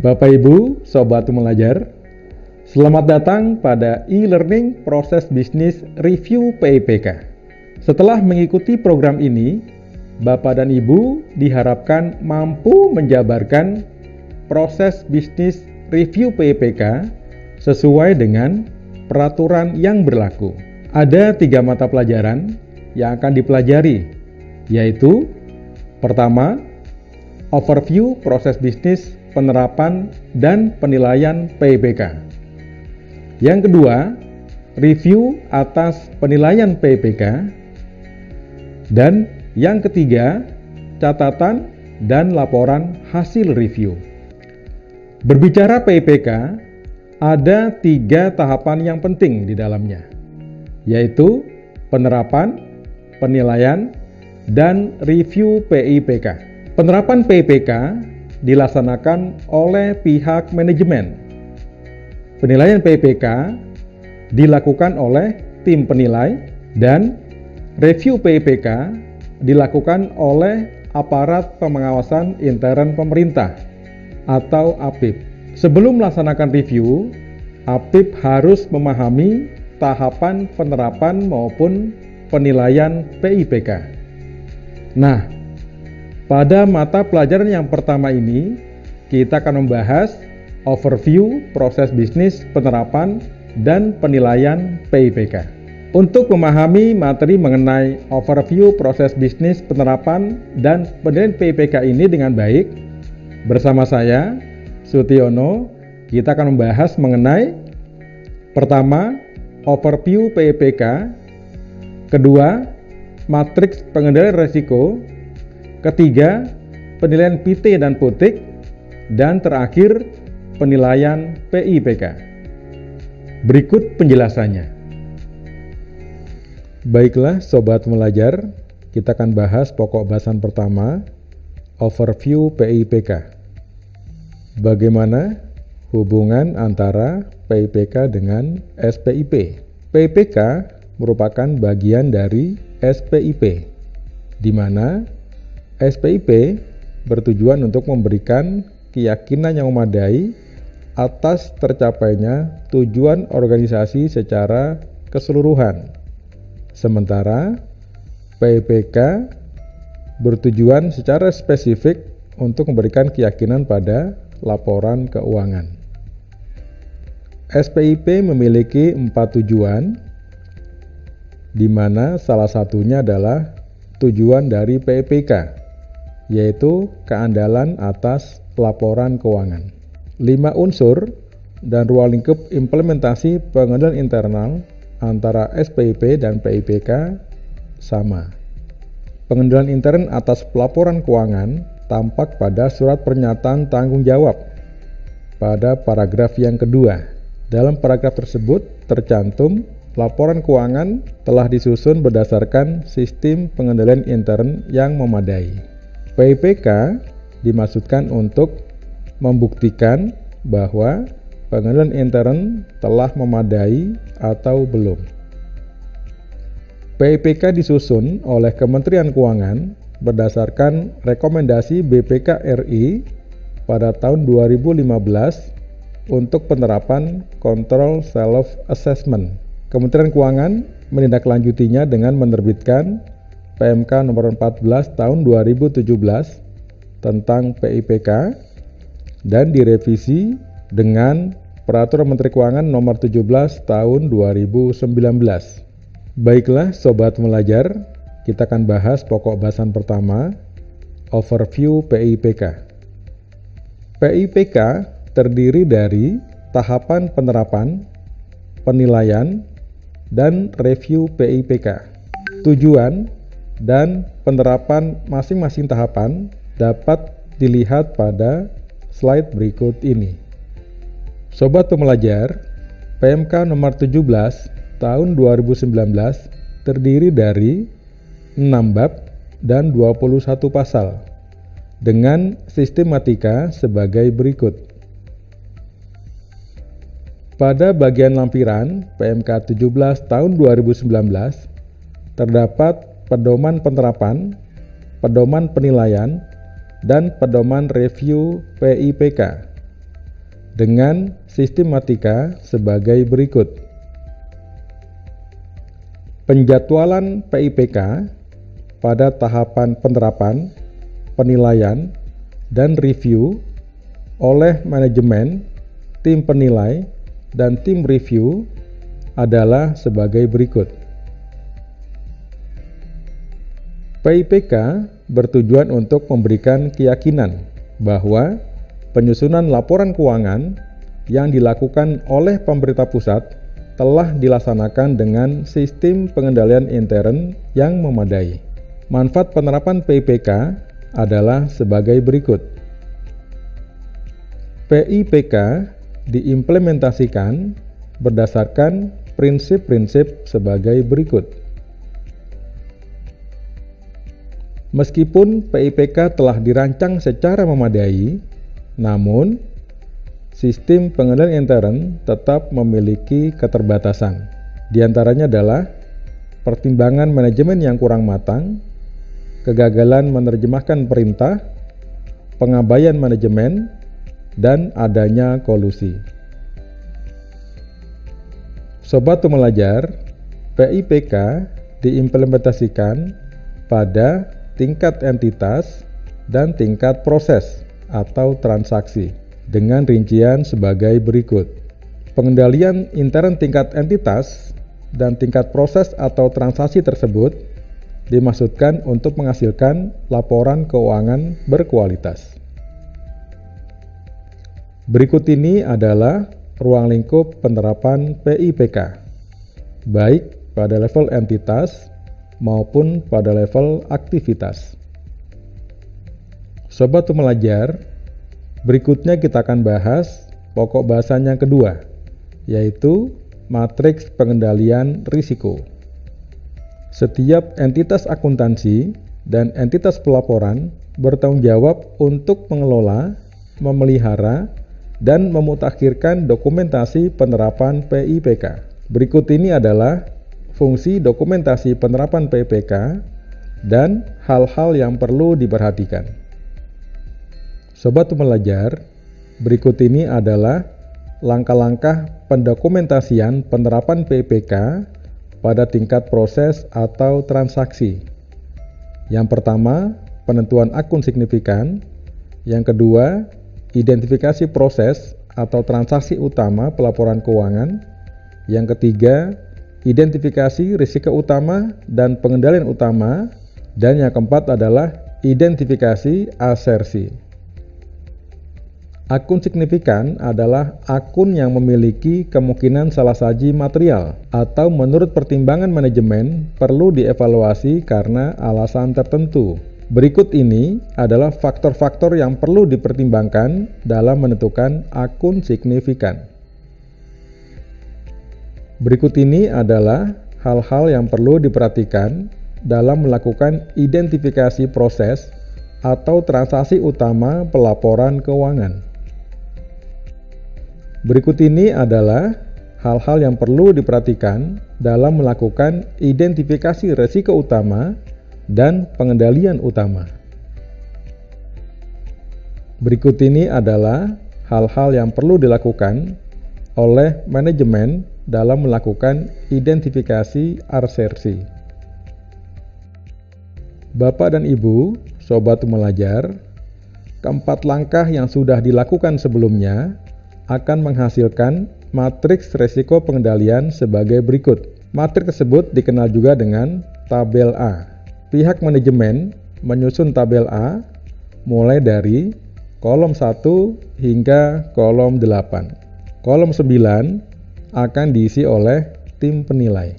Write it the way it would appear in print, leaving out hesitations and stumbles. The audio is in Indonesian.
Bapak Ibu, Sobat Pembelajar, selamat datang pada e-learning proses bisnis review PIPK. Setelah mengikuti program ini, Bapak dan Ibu diharapkan mampu menjabarkan proses bisnis review PIPK sesuai dengan peraturan yang berlaku. Ada 3 mata pelajaran yang akan dipelajari, yaitu pertama, overview proses bisnis penerapan dan penilaian PIPK. Yang kedua, review atas penilaian PIPK. Dan yang ketiga, catatan dan laporan hasil review. Berbicara PIPK, ada 3 tahapan yang penting di dalamnya, yaitu penerapan, penilaian, dan review PIPK. Penerapan PIPK dilaksanakan oleh pihak manajemen. Penilaian PIPK dilakukan oleh tim penilai dan review PIPK dilakukan oleh aparat pengawasan intern pemerintah atau APIP. Sebelum melaksanakan review, APIP harus memahami tahapan penerapan maupun penilaian PIPK. Nah, pada mata pelajaran yang pertama ini, kita akan membahas overview proses bisnis penerapan dan penilaian PIPK. Untuk memahami materi mengenai overview proses bisnis penerapan dan penilaian PIPK ini dengan baik, bersama saya, Sutiono, kita akan membahas mengenai pertama, overview PIPK, kedua, matriks pengendalian risiko, ketiga, penilaian PT dan PUTIK, dan terakhir, penilaian PIPK. Berikut penjelasannya. Baiklah Sobat Pembelajar, kita akan bahas pokok bahasan pertama, overview PIPK. Bagaimana hubungan antara PIPK dengan SPIP? PIPK merupakan bagian dari SPIP, di mana SPIP bertujuan untuk memberikan keyakinan yang memadai atas tercapainya tujuan organisasi secara keseluruhan. Sementara PIPK bertujuan secara spesifik untuk memberikan keyakinan pada laporan keuangan. SPIP memiliki 4 tujuan, di mana salah satunya adalah tujuan dari PIPK, yaitu keandalan atas laporan keuangan. 5 unsur dan ruang lingkup implementasi pengendalian internal antara SPIP dan PIPK sama. Pengendalian intern atas pelaporan keuangan tampak pada surat pernyataan tanggung jawab pada paragraf yang kedua. Dalam paragraf tersebut tercantum laporan keuangan telah disusun berdasarkan sistem pengendalian intern yang memadai. PIPK dimaksudkan untuk membuktikan bahwa pengendalian intern telah memadai atau belum. PIPK disusun oleh Kementerian Keuangan berdasarkan rekomendasi BPK RI pada tahun 2015 untuk penerapan kontrol self-assessment. Kementerian Keuangan menindaklanjutinya dengan menerbitkan PMK nomor 14 tahun 2017 tentang PIPK dan direvisi dengan Peraturan Menteri Keuangan nomor 17 tahun 2019. Baiklah Sobat Pembelajar, kita akan bahas pokok bahasan pertama, overview PIPK. PIPK terdiri dari tahapan penerapan, penilaian, dan review PIPK. Tujuan dan penerapan masing-masing tahapan dapat dilihat pada slide berikut ini. Sobat Pembelajar, PMK nomor 17 tahun 2019 terdiri dari 6 bab dan 21 pasal dengan sistematika sebagai berikut. Pada bagian lampiran PMK 17 tahun 2019 terdapat pedoman penerapan, pedoman penilaian, dan pedoman review PIPK. dengan sistematika sebagai berikut. Penjadwalan PIPK pada tahapan penerapan, penilaian, dan review oleh manajemen, tim penilai, dan tim review adalah sebagai berikut. PIPK bertujuan untuk memberikan keyakinan bahwa penyusunan laporan keuangan yang dilakukan oleh pemerintah pusat telah dilaksanakan dengan sistem pengendalian intern yang memadai. Manfaat penerapan PIPK adalah sebagai berikut. PIPK diimplementasikan berdasarkan prinsip-prinsip sebagai berikut. Meskipun PIPK telah dirancang secara memadai, namun sistem pengendalian intern tetap memiliki keterbatasan. Di antaranya adalah pertimbangan manajemen yang kurang matang, kegagalan menerjemahkan perintah, pengabaian manajemen, dan adanya kolusi. Sobat Pembelajar, PIPK diimplementasikan pada tingkat entitas dan tingkat proses atau transaksi dengan rincian sebagai berikut. Pengendalian intern tingkat entitas dan tingkat proses atau transaksi tersebut dimaksudkan untuk menghasilkan laporan keuangan berkualitas. Berikut ini adalah ruang lingkup penerapan PIPK, baik pada level entitas maupun pada level aktivitas. Sobat Pembelajar, berikutnya kita akan bahas pokok bahasan yang kedua, yaitu matriks pengendalian risiko. Setiap entitas akuntansi dan entitas pelaporan bertanggung jawab untuk mengelola, memelihara, dan memutakhirkan dokumentasi penerapan PIPK. Berikut ini adalah fungsi dokumentasi penerapan PIPK dan hal-hal yang perlu diperhatikan. Sobat Pembelajar, berikut ini adalah langkah-langkah pendokumentasian penerapan PIPK pada tingkat proses atau transaksi. Yang pertama, penentuan akun signifikan. Yang kedua, identifikasi proses atau transaksi utama pelaporan keuangan. Yang ketiga, identifikasi risiko utama dan pengendalian utama. Dan yang keempat adalah identifikasi asersi. Akun signifikan adalah akun yang memiliki kemungkinan salah saji material atau menurut pertimbangan manajemen perlu dievaluasi karena alasan tertentu. Berikut ini adalah faktor-faktor yang perlu dipertimbangkan dalam menentukan akun signifikan. Berikut ini adalah hal-hal yang perlu diperhatikan dalam melakukan identifikasi proses atau transaksi utama pelaporan keuangan. Berikut ini adalah hal-hal yang perlu diperhatikan dalam melakukan identifikasi risiko utama dan pengendalian utama. Berikut ini adalah hal-hal yang perlu dilakukan oleh manajemen dalam melakukan identifikasi asersi. Bapak dan Ibu, Sobat Pembelajar, keempat langkah yang sudah dilakukan sebelumnya akan menghasilkan matriks risiko pengendalian sebagai berikut. Matriks tersebut dikenal juga dengan tabel A. Pihak manajemen menyusun tabel A mulai dari kolom 1 hingga kolom 8. Kolom 9 akan diisi oleh tim penilai.